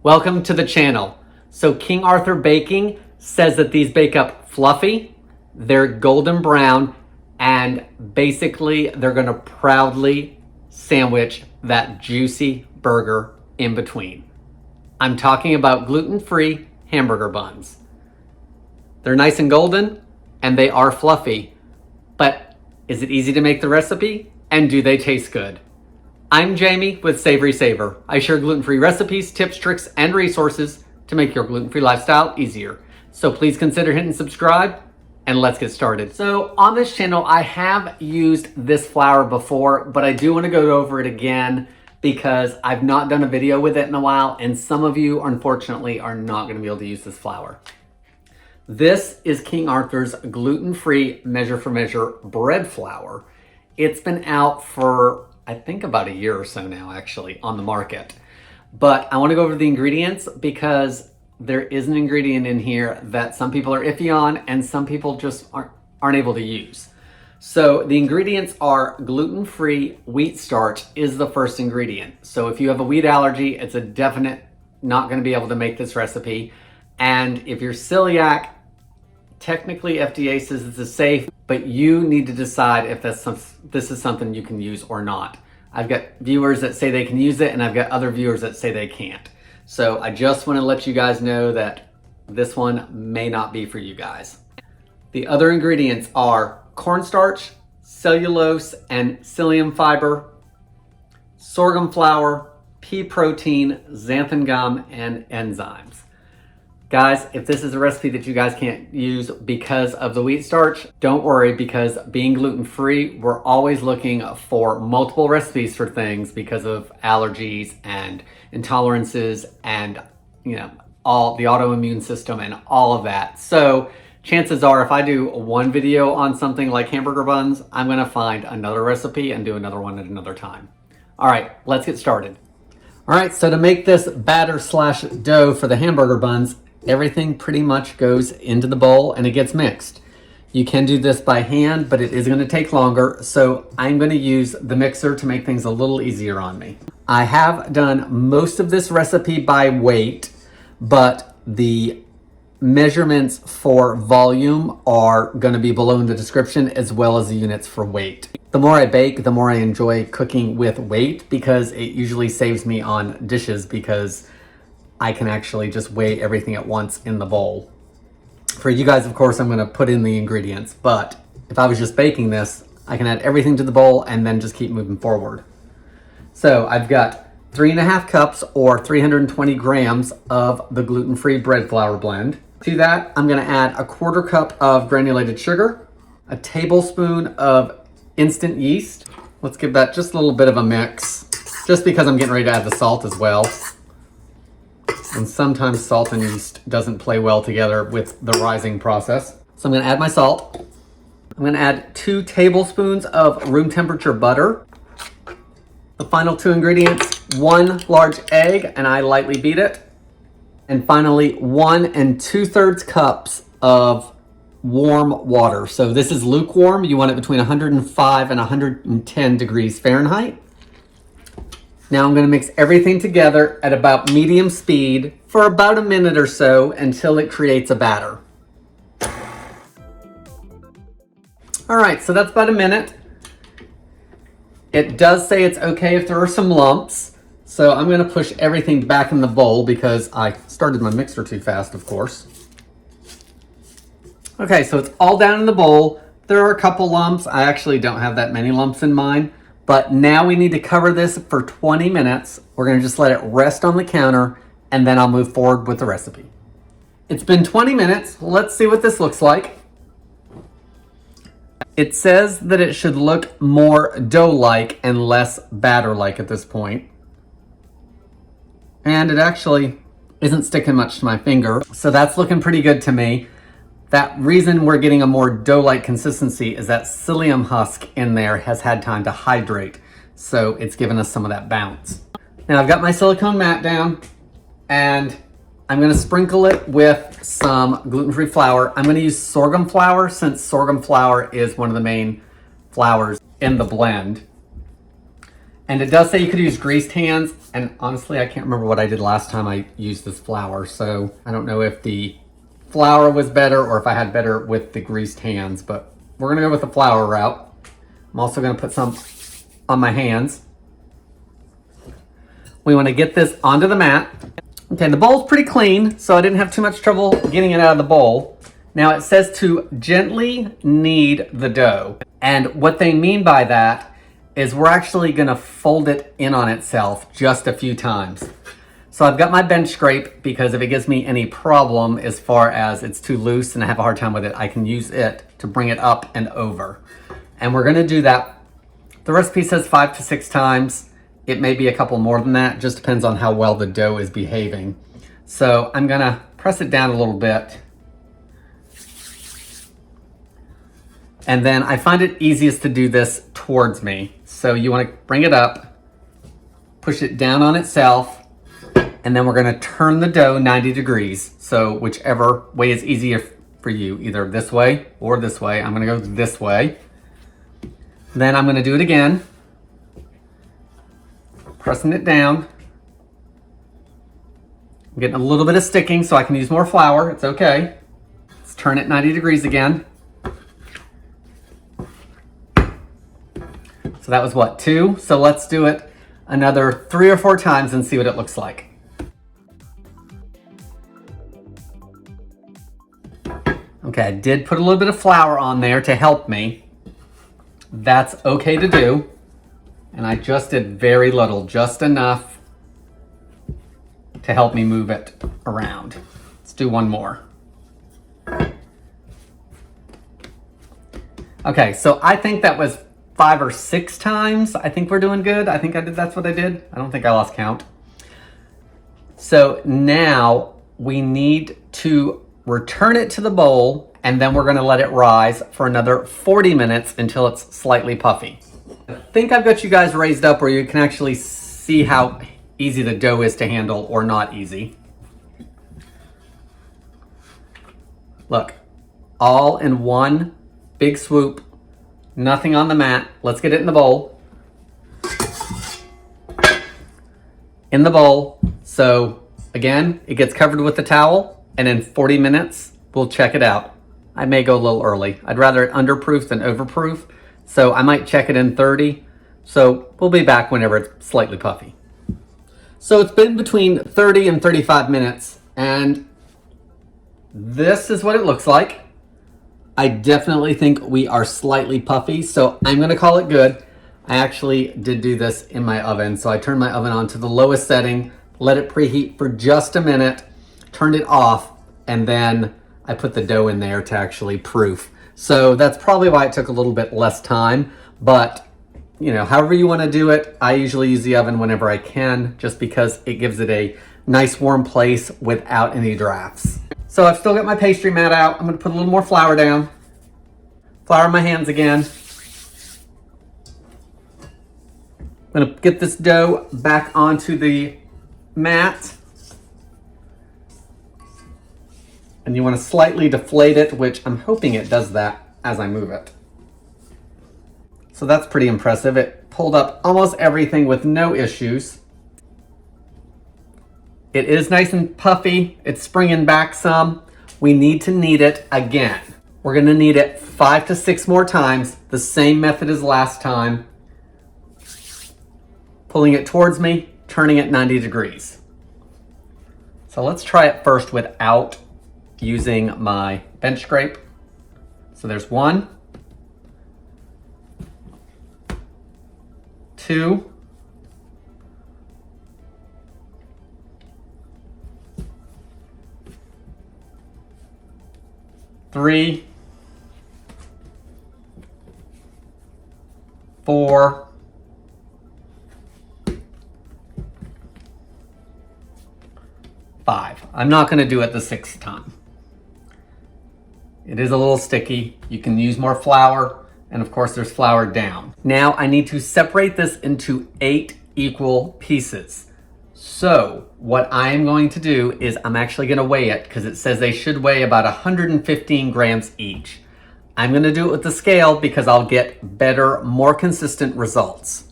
Welcome to the channel. So King Arthur Baking says that these bake up fluffy, they're golden brown, and basically they're gonna proudly sandwich that juicy burger in between. I'm talking about gluten-free hamburger buns. They're nice and golden and they are fluffy, but is it easy to make the recipe? And do they taste good? I'm Jamie with SavorySaver. I share gluten-free recipes, tips, tricks, and resources to make your gluten-free lifestyle easier. So please consider hitting subscribe and let's get started. So on this channel, I have used this flour before, but I do want to go over it again because I've not done a video with it in a while, and some of you, unfortunately, are not going to be able to use this flour. This is King Arthur's gluten-free measure for measure bread flour. It's been out for I think about a year or so now, actually, on the market. But I want to go over the ingredients because there is an ingredient in here that some people are iffy on and some people just aren't able to use. So the ingredients are gluten-free wheat starch is the first ingredient. So if you have a wheat allergy, it's a definite not going to be able to make this recipe. And if you're celiac, technically FDA says it's safe, but you need to decide if this is something you can use or not. I've got viewers that say they can use it and I've got other viewers that say they can't. So I just want to let you guys know that this one may not be for you guys. The other ingredients are cornstarch, cellulose and psyllium fiber, sorghum flour, pea protein, xanthan gum, and enzymes. Guys, if this is a recipe that you guys can't use because of the wheat starch, don't worry, because being gluten-free, we're always looking for multiple recipes for things because of allergies and intolerances and, all the autoimmune system and all of that. So chances are if I do one video on something like hamburger buns, I'm gonna find another recipe and do another one at another time. All right, let's get started. All right, so to make this batter slash dough for the hamburger buns, everything pretty much goes into the bowl and it gets mixed. You can do this by hand, but it is going to take longer. So I'm going to use the mixer to make things a little easier on me. I have done most of this recipe by weight, but the measurements for volume are going to be below in the description, as well as the units for weight. The more I bake, the more I enjoy cooking with weight because it usually saves me on dishes because I can actually just weigh everything at once in the bowl. For you guys, of course, I'm going to put in the ingredients, but if I was just baking this, I can add everything to the bowl and then just keep moving forward. So I've got 3.5 cups or 320 grams of the gluten-free bread flour blend. To that, I'm going to add 1/4 cup of granulated sugar, a tablespoon of instant yeast. Let's give that just a little bit of a mix, just because I'm getting ready to add the salt as well. And sometimes salt and yeast doesn't play well together with the rising process. So I'm going to add my salt. I'm going to add 2 tablespoons of room temperature butter. The final 2 ingredients, 1 large egg, and I lightly beat it. And finally, 1 2/3 cups of warm water. So this is lukewarm. You want it between 105 and 110 degrees Fahrenheit. Now I'm going to mix everything together at about medium speed for about a minute or so until it creates a batter. All right, so that's about a minute. It does say it's okay if there are some lumps. So I'm going to push everything back in the bowl because I started my mixer too fast, of course. Okay, so it's all down in the bowl. There are a couple lumps. I actually don't have that many lumps in mine. But now we need to cover this for 20 minutes. We're going to just let it rest on the counter and then I'll move forward with the recipe. It's been 20 minutes. Let's see what this looks like. It says that it should look more dough-like and less batter-like at this point. And it actually isn't sticking much to my finger. So that's looking pretty good to me. That reason we're getting a more dough-like consistency is that psyllium husk in there has had time to hydrate. So it's given us some of that bounce. Now I've got my silicone mat down and I'm gonna sprinkle it with some gluten-free flour. I'm gonna use sorghum flour since sorghum flour is one of the main flours in the blend. And it does say you could use greased hands, and honestly, I can't remember what I did last time I used this flour, so I don't know if the flour was better or if I had better with the greased hands, but we're gonna go with the flour route. I'm also gonna put some on my hands. We wanna get this onto the mat. Okay, the bowl's pretty clean, so I didn't have too much trouble getting it out of the bowl. Now it says to gently knead the dough. And what they mean by that is we're actually gonna fold it in on itself just a few times. So I've got my bench scrape because if it gives me any problem as far as it's too loose and I have a hard time with it, I can use it to bring it up and over. And we're gonna do that. The recipe says 5 to 6 times. It may be a couple more than that, just depends on how well the dough is behaving. So I'm gonna press it down a little bit. And then I find it easiest to do this towards me. So you wanna bring it up, push it down on itself, and then we're gonna turn the dough 90 degrees. So whichever way is easier for you, either this way or this way. I'm gonna go this way. Then I'm gonna do it again, pressing it down. I'm getting a little bit of sticking so I can use more flour, it's okay. Let's turn it 90 degrees again. So that was what, 2? So let's do it another 3 or 4 times and see what it looks like. Okay, I did put a little bit of flour on there to help me. That's okay to do. And I just did very little, just enough to help me move it around. Let's do one more. Okay, so I think that was 5 or 6 times. I think we're doing good. I think that's what I did. I don't think I lost count. So now we need to return it to the bowl, and then we're gonna let it rise for another 40 minutes until it's slightly puffy. I think I've got you guys raised up where you can actually see how easy the dough is to handle or not easy. Look, all in one big swoop, nothing on the mat. Let's get it in the bowl. In the bowl. So again, it gets covered with the towel, and in 40 minutes, we'll check it out. I may go a little early. I'd rather it underproof than overproof. So I might check it in 30. So we'll be back whenever it's slightly puffy. So it's been between 30 and 35 minutes, and this is what it looks like. I definitely think we are slightly puffy, so I'm gonna call it good. I actually did do this in my oven, so I turned my oven on to the lowest setting, let it preheat for just a minute, turned it off, and then I put the dough in there to actually proof. So that's probably why it took a little bit less time, but you know, however you wanna do it, I usually use the oven whenever I can, just because it gives it a nice warm place without any drafts. So I've still got my pastry mat out. I'm gonna put a little more flour down. Flour in my hands again. I'm gonna get this dough back onto the mat. And you wanna slightly deflate it, which I'm hoping it does that as I move it. So that's pretty impressive. It pulled up almost everything with no issues. It is nice and puffy. It's springing back some. We need to knead it again. We're gonna knead it 5 to 6 more times, the same method as last time. Pulling it towards me, turning it 90 degrees. So let's try it first without using my bench scrape. So there's 1, 2, 3, 4, 5. I'm not gonna do it the 6th time. It is a little sticky. You can use more flour, and of course there's flour down. Now I need to separate this into 8 equal pieces. So what I am going to do is I'm actually gonna weigh it because it says they should weigh about 115 grams each. I'm gonna do it with the scale because I'll get better, more consistent results.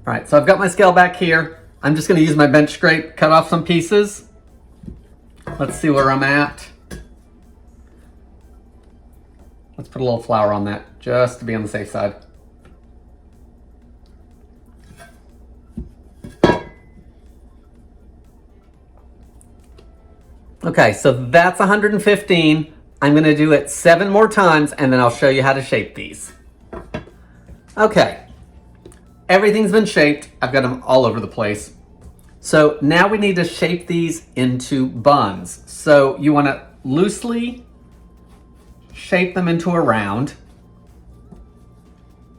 All right, so I've got my scale back here. I'm just gonna use my bench scrape, cut off some pieces. Let's see where I'm at. Let's put a little flour on that, just to be on the safe side. Okay, so that's 115. I'm gonna do it 7 more times and then I'll show you how to shape these. Okay, everything's been shaped. I've got them all over the place. So now we need to shape these into buns. So you wanna loosely shape them into a round.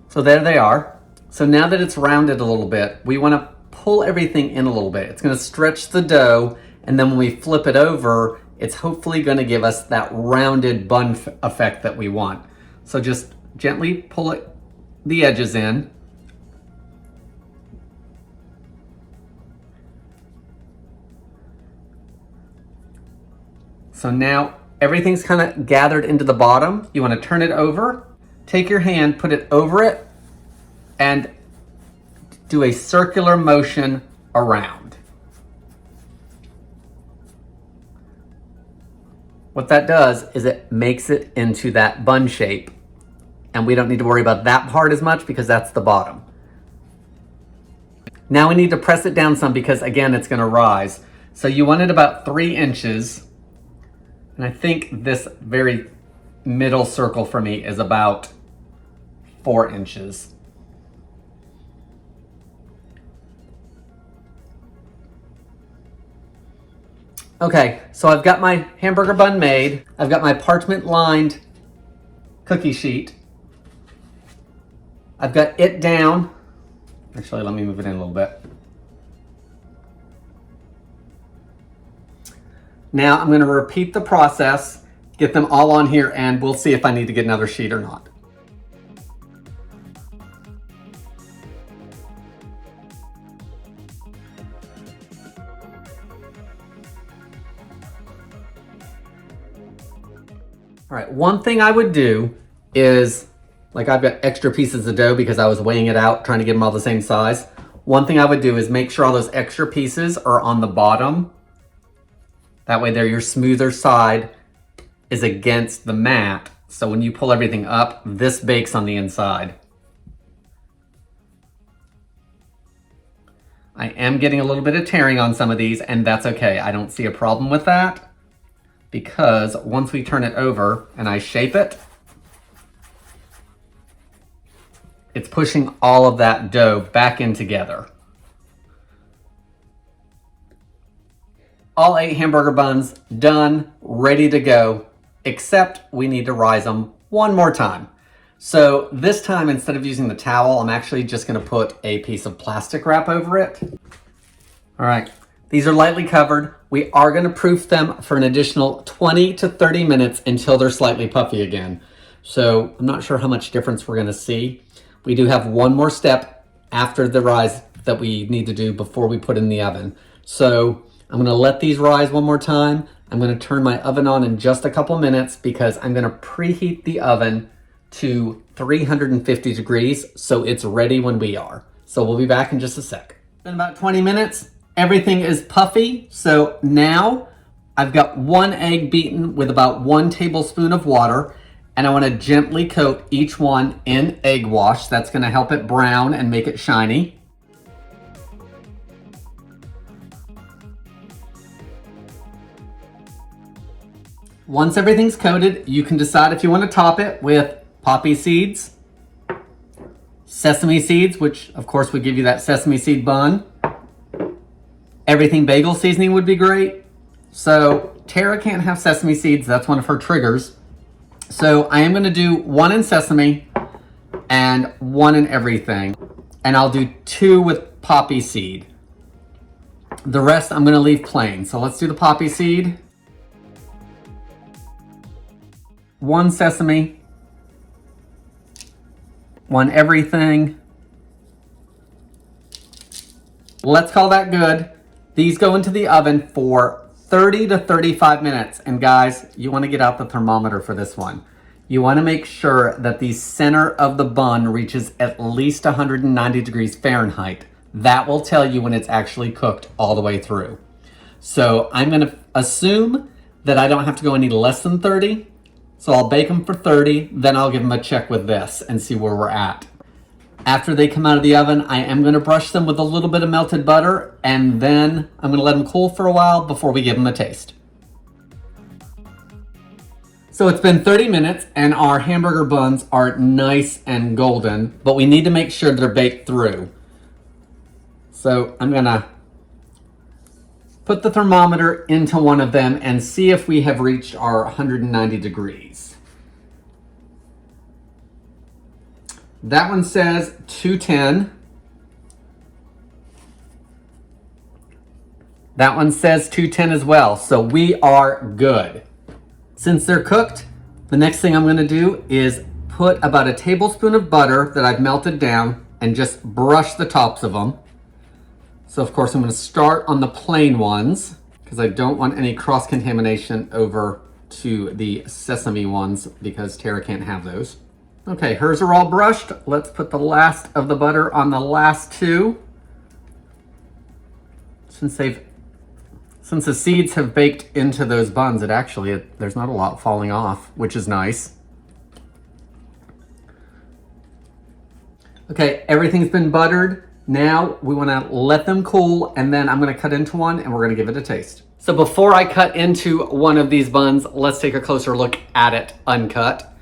So there they are. So now that it's rounded a little bit, we wanna pull everything in a little bit. It's gonna stretch the dough, and then when we flip it over, it's hopefully gonna give us that rounded bun effect that we want. So just gently pull the edges in. So now everything's kind of gathered into the bottom. You want to turn it over, take your hand, put it over it, and do a circular motion around. What that does is it makes it into that bun shape, and we don't need to worry about that part as much because that's the bottom. Now we need to press it down some because again, it's going to rise. So you want it about 3 inches. And I think this very middle circle for me is about 4 inches. Okay, so I've got my hamburger bun made. I've got my parchment lined cookie sheet. I've got it down. Actually, let me move it in a little bit. Now I'm going to repeat the process, get them all on here, and we'll see if I need to get another sheet or not. All right, one thing I would do is, like I've got extra pieces of dough because I was weighing it out, trying to get them all the same size. One thing I would do is make sure all those extra pieces are on the bottom. That way there, your smoother side is against the mat. So when you pull everything up, this bakes on the inside. I am getting a little bit of tearing on some of these, and that's okay. I don't see a problem with that because once we turn it over and I shape it, it's pushing all of that dough back in together. All 8 hamburger buns done, ready to go, except we need to rise them one more time. So this time, instead of using the towel, I'm actually just gonna put a piece of plastic wrap over it. All right, these are lightly covered. We are gonna proof them for an additional 20 to 30 minutes until they're slightly puffy again. So I'm not sure how much difference we're gonna see. We do have one more step after the rise that we need to do before we put in the oven. So I'm gonna let these rise one more time. I'm gonna turn my oven on in just a couple minutes because I'm gonna preheat the oven to 350 degrees so it's ready when we are. So we'll be back in just a sec. In about 20 minutes, everything is puffy. So now I've got 1 egg beaten with about 1 tablespoon of water, and I wanna gently coat each one in egg wash. That's gonna help it brown and make it shiny. Once everything's coated, you can decide if you want to top it with poppy seeds, sesame seeds, which of course would give you that sesame seed bun. Everything bagel seasoning would be great. So Tara can't have sesame seeds. That's one of her triggers. So I am going to do 1 in sesame and 1 in everything. And I'll do 2 with poppy seed. The rest I'm going to leave plain. So let's do the poppy seed. 1 sesame, 1 everything. Let's call that good. These go into the oven for 30 to 35 minutes. And guys, you want to get out the thermometer for this one. You want to make sure that the center of the bun reaches at least 190 degrees Fahrenheit. That will tell you when it's actually cooked all the way through. So I'm gonna assume that I don't have to go any less than 30. So I'll bake them for 30, then I'll give them a check with this and see where we're at. After they come out of the oven, I am gonna brush them with a little bit of melted butter, and then I'm gonna let them cool for a while before we give them a taste. So it's been 30 minutes and our hamburger buns are nice and golden, but we need to make sure they're baked through. So I'm gonna put the thermometer into one of them and see if we have reached our 190 degrees. That one says 210. That one says 210 as well, so we are good. Since they're cooked, the next thing I'm gonna do is put about a tablespoon of butter that I've melted down and just brush the tops of them. So of course I'm gonna start on the plain ones because I don't want any cross-contamination over to the sesame ones because Tara can't have those. Okay, hers are all brushed. Let's put the last of the butter on the last two. Since the seeds have baked into those buns, there's not a lot falling off, which is nice. Okay, everything's been buttered. Now we wanna let them cool, and then I'm gonna cut into one and we're gonna give it a taste. So before I cut into one of these buns, let's take a closer look at it uncut.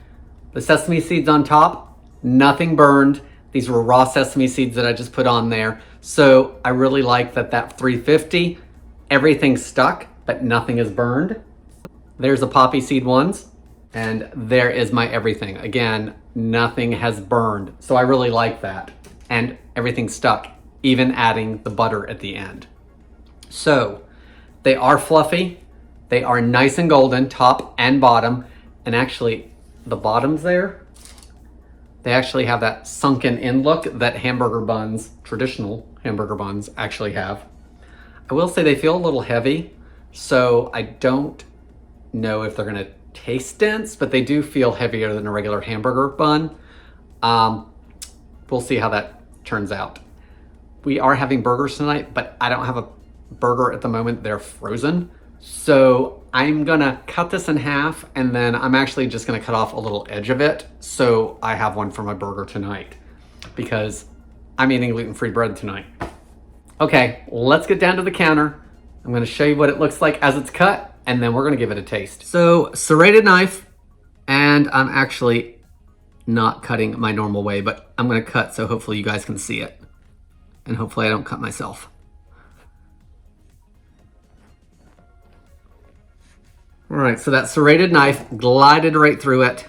The sesame seeds on top, nothing burned. These were raw sesame seeds that I just put on there. So I really like that 350, everything stuck, but nothing is burned. There's the poppy seed ones, and there is my everything. Again, nothing has burned. So I really like that. And everything stuck, even adding the butter at the end. So they are fluffy. They are nice and golden, top and bottom. And actually, the bottoms there, they actually have that sunken in look that hamburger buns, traditional hamburger buns, actually have. I will say they feel a little heavy, so I don't know if they're gonna taste dense, but they do feel heavier than a regular hamburger bun. We'll see how that turns out. We are having burgers tonight, but I don't have a burger at the moment. They're frozen. So I'm gonna cut this in half, and then I'm actually just gonna cut off a little edge of it so I have one for my burger tonight because I'm eating gluten-free bread tonight. Okay, let's get down to the counter. I'm gonna show you what it looks like as it's cut, and then we're gonna give it a taste. So, serrated knife, and I'm actually not cutting my normal way, but I'm gonna cut so hopefully you guys can see it. And hopefully I don't cut myself. All right, so that serrated knife glided right through it.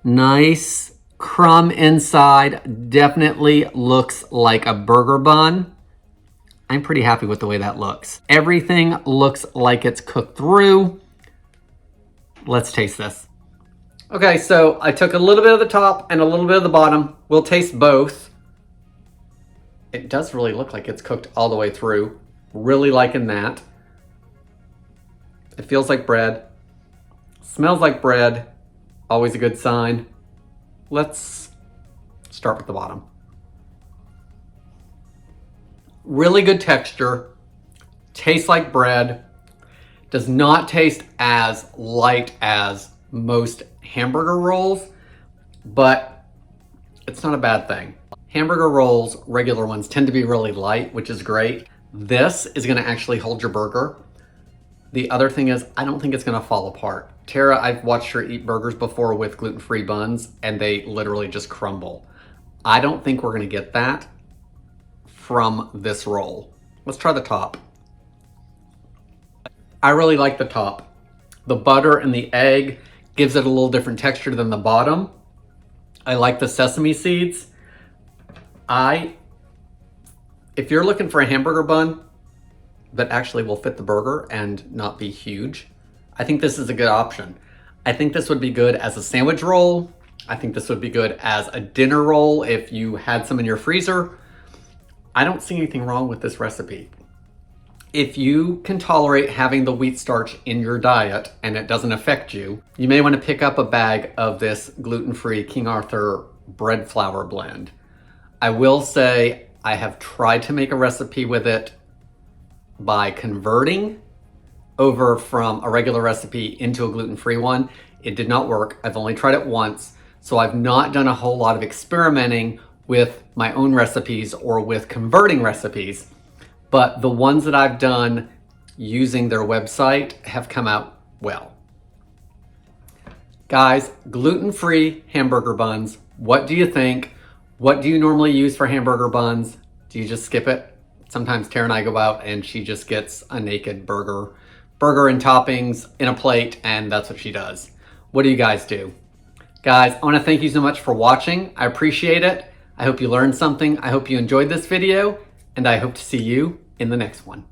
Nice crumb inside, definitely looks like a burger bun. I'm pretty happy with the way that looks. Everything looks like it's cooked through. Let's taste this. Okay, so I took a little bit of the top and a little bit of the bottom. We'll taste both. It does really look like it's cooked all the way through. Really liking that. It feels like bread. Smells like bread. Always a good sign. Let's start with the bottom. Really good texture. Tastes like bread. Does not taste as light as most hamburger rolls, but it's not a bad thing. Hamburger rolls, regular ones, tend to be really light, which is great. This is gonna actually hold your burger. The other thing is, I don't think it's gonna fall apart. Tara, I've watched her eat burgers before with gluten-free buns, and they literally just crumble. I don't think we're gonna get that from this roll. Let's try the top. I really like the top. The butter and the egg gives it a little different texture than the bottom. I like the sesame seeds. If you're looking for a hamburger bun that actually will fit the burger and not be huge, I think this is a good option. I think this would be good as a sandwich roll. I think this would be good as a dinner roll if you had some in your freezer. I don't see anything wrong with this recipe. If you can tolerate having the wheat starch in your diet and it doesn't affect you, you may want to pick up a bag of this gluten-free King Arthur bread flour blend. I will say I have tried to make a recipe with it by converting over from a regular recipe into a gluten-free one. It did not work. I've only tried it once, so I've not done a whole lot of experimenting with my own recipes or with converting recipes, but the ones that I've done using their website have come out well. Guys, gluten-free hamburger buns, what do you think? What do you normally use for hamburger buns? Do you just skip it? Sometimes Tara and I go out and she just gets a naked burger and toppings in a plate, and that's what she does. What do you guys do? Guys, I want to thank you so much for watching. I appreciate it. I hope you learned something. I hope you enjoyed this video, and I hope to see you in the next one.